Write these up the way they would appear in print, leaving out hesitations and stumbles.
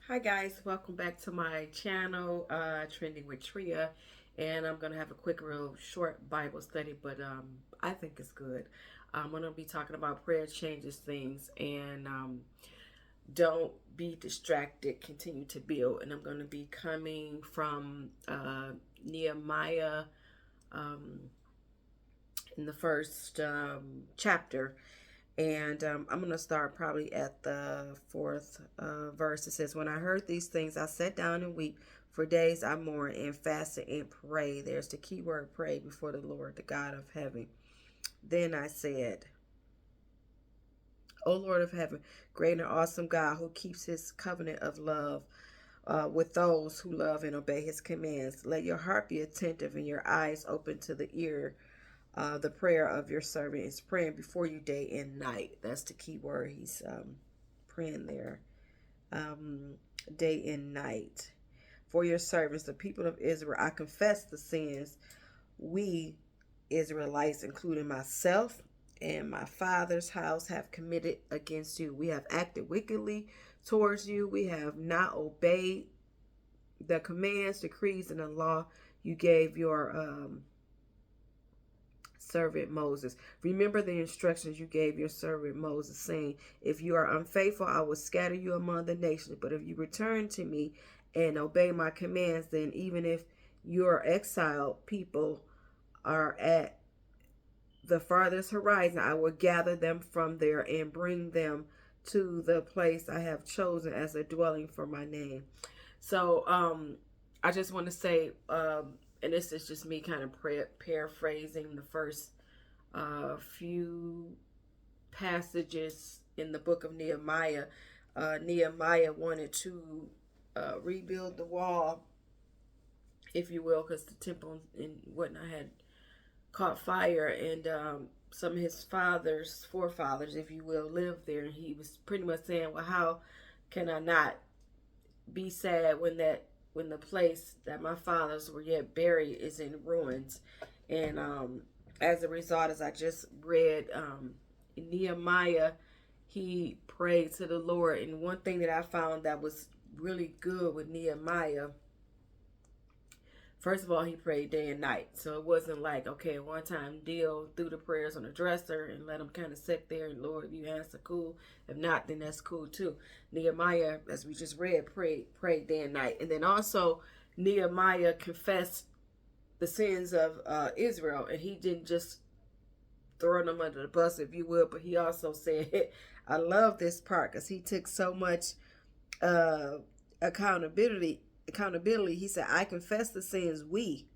Hi guys, welcome back to my channel, Trending with Tria, and I'm gonna have a quick, real short Bible study, but I think it's good. I'm gonna be talking about prayer changes things, and don't be distracted. Continue to build, and I'm gonna be coming from Nehemiah um, in the first chapter. And I'm going to start probably at the fourth verse. It says, "When I heard these things, I sat down and wept. For days I mourned and fasted and prayed." There's the key word, pray, before the Lord, the God of heaven. Then I said, "O Lord of heaven, great and awesome God, who keeps his covenant of love with those who love and obey his commands. Let your heart be attentive and your eyes open to the ear. The prayer of your servant is praying before you day and night." That's the key word. He's praying there, um, day and night. "For your servants, the people of Israel, I confess the sins we Israelites, including myself and my father's house, have committed against you. We have acted wickedly towards you. We have not obeyed the commands, decrees, and the law you gave your servant Moses. Remember the instructions you gave your servant Moses, saying, If you are unfaithful, I will scatter you among the nations. But if you return to me and obey my commands, then even if your exiled people are at the farthest horizon, I will gather them from there and bring them to the place I have chosen as a dwelling for my name." So I just want to say, and this is just me kind of paraphrasing the first few passages in the book of Nehemiah. Nehemiah wanted to rebuild the wall, if you will, because the temple and whatnot had caught fire, and some of his forefathers, if you will, lived there. And he was pretty much saying, "Well, how can I not be sad when the place that my fathers were yet buried is in ruins?" And as a result, as I just read, Nehemiah, he prayed to the Lord. And one thing that I found that was really good with Nehemiah, first of all, he prayed day and night. So it wasn't like, okay, one time deal, threw the prayers on the dresser and let them kind of sit there, and Lord, if you answer, cool. If not, then that's cool too. Nehemiah, as we just read, prayed day and night. And then also Nehemiah confessed the sins of Israel, and he didn't just throw them under the bus, if you will, but he also said, I love this part because he took so much uh, accountability. He said, "I confess the sins we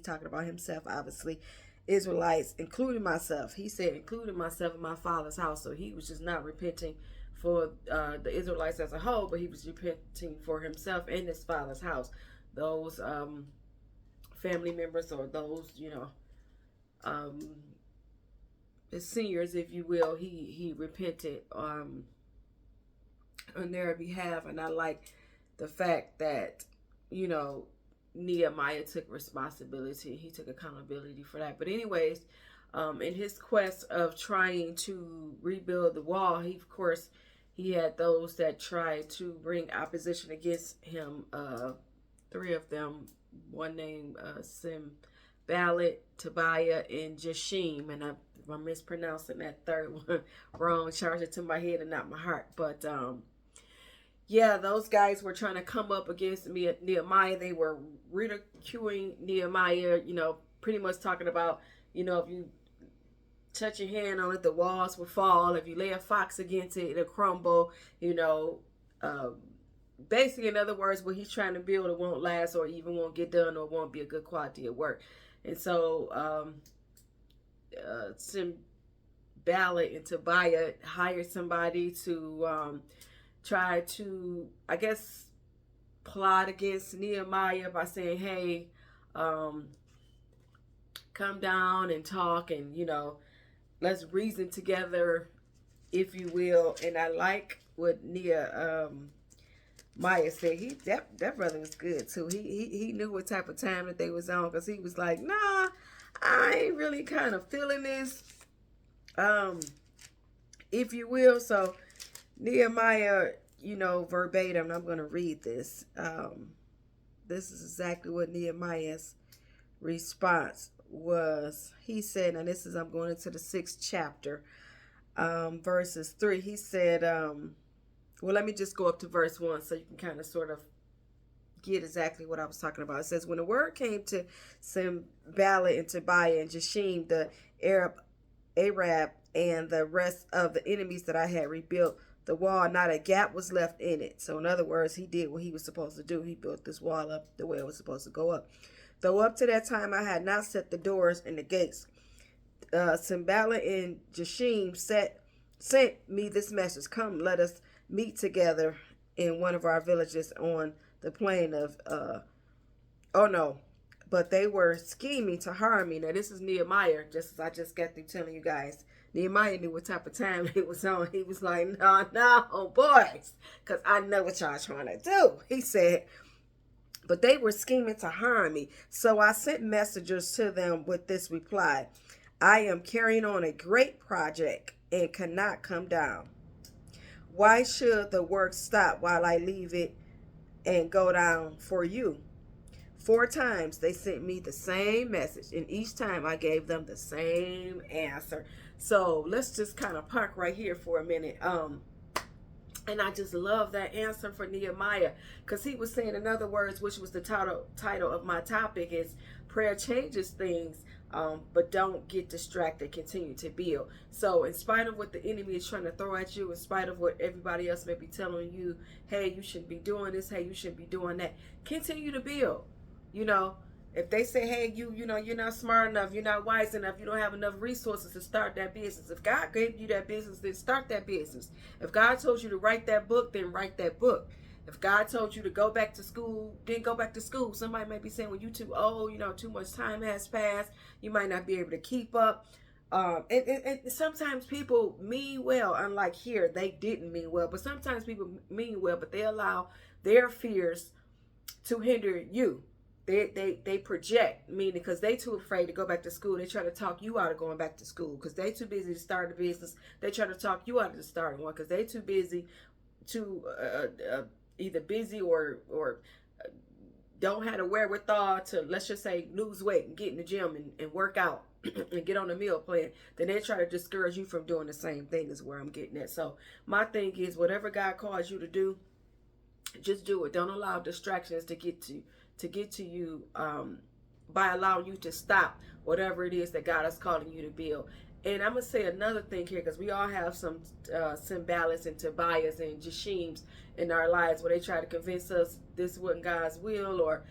talking about himself, obviously, Israelites, including myself." He said, "Including myself and my father's house." So he was just not repenting for the Israelites as a whole, but he was repenting for himself and his father's house. Those family members, or those, um, the seniors, if you will, he repented on their behalf. And I like the fact that, you know, Nehemiah took responsibility. He took accountability for that. But anyways, in his quest of trying to rebuild the wall, he, of course, he had those that tried to bring opposition against him. Three of them, one named Ballot, Tobiah, and Jashim. And if I'm mispronouncing that third one wrong, charge it to my head and not my heart. But yeah, those guys were trying to come up against me at Nehemiah. They were ridiculing Nehemiah, pretty much talking about, if you touch your hand on it, the walls will fall. If you lay a fox against it, it'll crumble. Um, Basically, in other words, what he's trying to build, it won't last, or even won't get done, or won't be a good quality of work. And so, some Ballot and Tobiah hired somebody to try to, I guess, plot against Nehemiah by saying, "Hey, come down and talk, and let's reason together, if you will." And I like what Maya said. That brother was good too. He knew what type of time that they was on, because he was like, "Nah, I ain't really kind of feeling this, um, if you will." So Nehemiah, verbatim. I'm going to read this. This is exactly what Nehemiah's response was. He said, and this is, I'm going into the 6th chapter, verses 3. He said, well, let me just go up to verse 1 so you can kind of sort of get exactly what I was talking about. It says, when the word came to Sanballat and Tobiah and Geshem, the Arab, and the rest of the enemies, that I had rebuilt the wall, not a gap was left in it. So in other words, he did what he was supposed to do. He built this wall up the way it was supposed to go up. Though up to that time I had not set the doors and the gates. Sanballat and Geshem sent me this message: come, let us meet together in one of our villages on the plain of oh no, but they were scheming to harm me. Now this is Nehemiah, just as I just got through telling you guys. Nehemiah knew what type of time it was on. He was like, no, boys, because I know what y'all trying to do. He said, but they were scheming to harm me. So I sent messengers to them with this reply: I am carrying on a great project and cannot come down. Why should the work stop while I leave it and go down for you? 4 times they sent me the same message, and each time I gave them the same answer. So let's just kind of park right here for a minute. And I just love that answer for Nehemiah, because he was saying, in other words, which was the title of my topic, is prayer changes things, but don't get distracted, continue to build. So in spite of what the enemy is trying to throw at you, in spite of what everybody else may be telling you, hey, you shouldn't be doing this, hey, you shouldn't be doing that, continue to build. If they say, hey, you're not smart enough, you're not wise enough, you don't have enough resources to start that business. If God gave you that business, then start that business. If God told you to write that book, then write that book. If God told you to go back to school, then go back to school. Somebody may be saying, well, you too old, too much time has passed, you might not be able to keep up. And sometimes people mean well, unlike here, they didn't mean well. But sometimes people mean well, but they allow their fears to hinder you. They project, meaning because they too afraid to go back to school. They try to talk you out of going back to school because they too busy to start a business. They try to talk you out of starting one because they too busy to either busy or don't have the wherewithal to, let's just say, lose weight and get in the gym and work out and get on a meal plan. Then they try to discourage you from doing the same thing, is where I'm getting at. So my thing is, whatever God calls you to do, just do it. Don't allow distractions to get to you by allowing you to stop whatever it is that God is calling you to build. And I'm going to say another thing here, because we all have some Sanballats and Tobiahs and Geshems in our lives where they try to convince us this wasn't God's will, or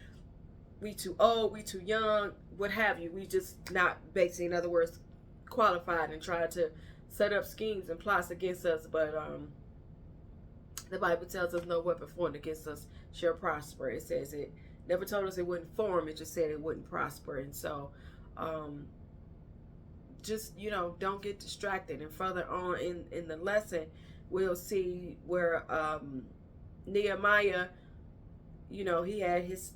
we too old, we too young, what have you. We just not basically, in other words, qualified, and try to set up schemes and plots against us. But the Bible tells us no weapon formed against us shall prosper. It says it never told us it wouldn't form. It just said it wouldn't prosper. And so just, don't get distracted. And further on in the lesson, we'll see where Nehemiah, he had his,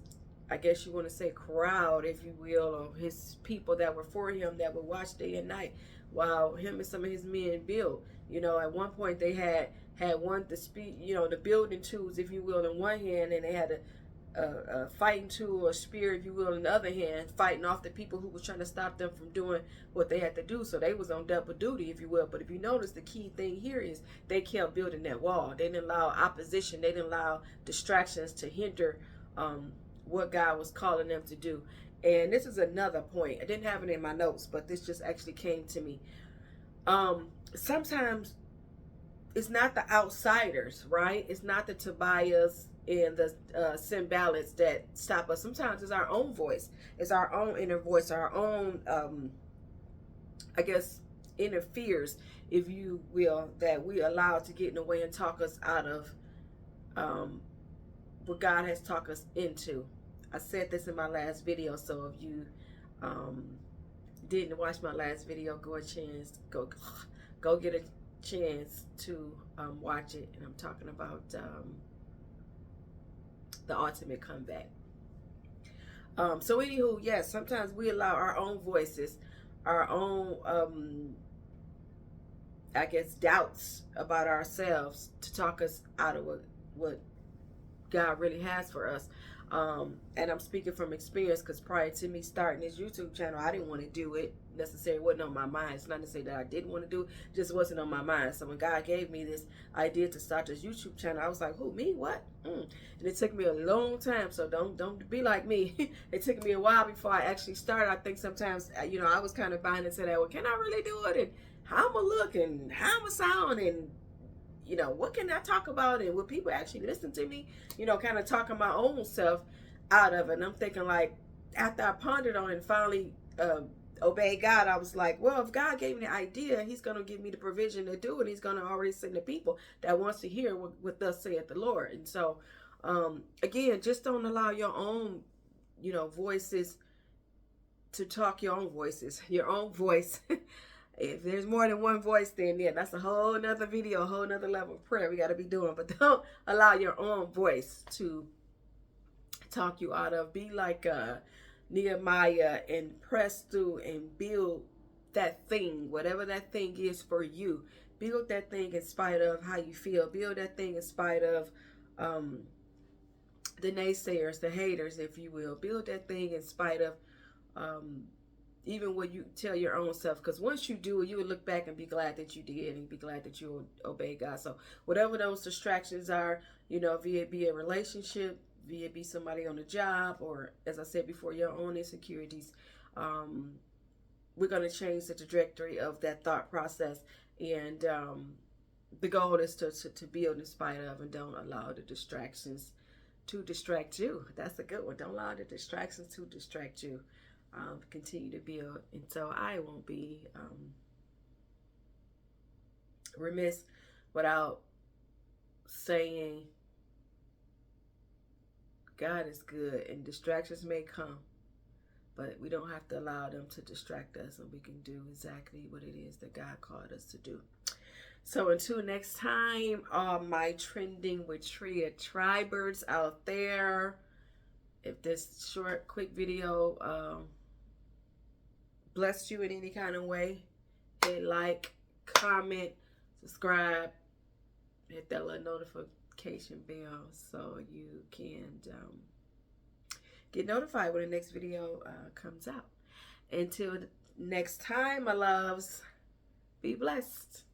I guess you want to say, crowd, if you will, or his people that were for him, that would watch day and night while him and some of his men built. At one point they had one, the building tools, if you will, in one hand, and they had a fighting tool or spear, if you will, in the other hand, fighting off the people who was trying to stop them from doing what they had to do. So they was on double duty, if you will. But if you notice, the key thing here is they kept building that wall. They didn't allow opposition. They didn't allow distractions to hinder what God was calling them to do. And this is another point. I didn't have it in my notes, but this just actually came to me. Sometimes it's not the outsiders, right? It's not the Tobias and the Sanballats that stop us. Sometimes it's our own voice. It's our own inner voice, our own, I guess, inner fears, if you will, that we allow to get in the way and talk us out of what God has talked us into. I said this in my last video, so if you didn't watch my last video, go get a chance to watch it. And I'm talking about the ultimate comeback. So anywho, yes, sometimes we allow our own voices, our own I guess, doubts about ourselves to talk us out of what God really has for us. And I'm speaking from experience because prior to me starting this YouTube channel, I didn't want to do it necessarily. It wasn't on my mind. It's not to say that I didn't want to do it, just wasn't on my mind. So when God gave me this idea to start this YouTube channel, I was like, who, me, what? And it took me a long time. So don't be like me. It took me a while before I actually started. I think sometimes, I was kind of buying into that. Well, can I really do it? And how I'm going to look and how I'm going to sound and what can I talk about? And will people actually listen to me? Kind of talking my own self out of it. And I'm thinking, like, after I pondered on it and finally obeyed God, I was like, well, if God gave me the idea, he's going to give me the provision to do it. He's going to already send the people that wants to hear what thus saith the Lord. And so, again, just don't allow your own, voices to talk your own voices, your own voice. If there's more than one voice, then yeah, that's a whole nother video, a whole nother level of prayer we got to be doing. But don't allow your own voice to talk you out of. Be like Nehemiah and press through and build that thing, whatever that thing is for you. Build that thing in spite of how you feel. Build that thing in spite of the naysayers, the haters, if you will. Build that thing in spite of even when you tell your own self, because once you do it, you will look back and be glad that you did and be glad that you obey God. So whatever those distractions are, via it be a relationship, via it be somebody on a job, or as I said before, your own insecurities, we're going to change the trajectory of that thought process. And the goal is to build in spite of, and don't allow the distractions to distract you. That's a good one. Don't allow the distractions to distract you. Continue to build. And so I won't be remiss without saying God is good, and distractions may come, but we don't have to allow them to distract us, and we can do exactly what it is that God called us to do. So until next time, all my trending with Tria tribers out there, if this short, quick video blessed you in any kind of way, hit like, comment, subscribe, hit that little notification bell so you can get notified when the next video comes out. Until next time, my loves, be blessed.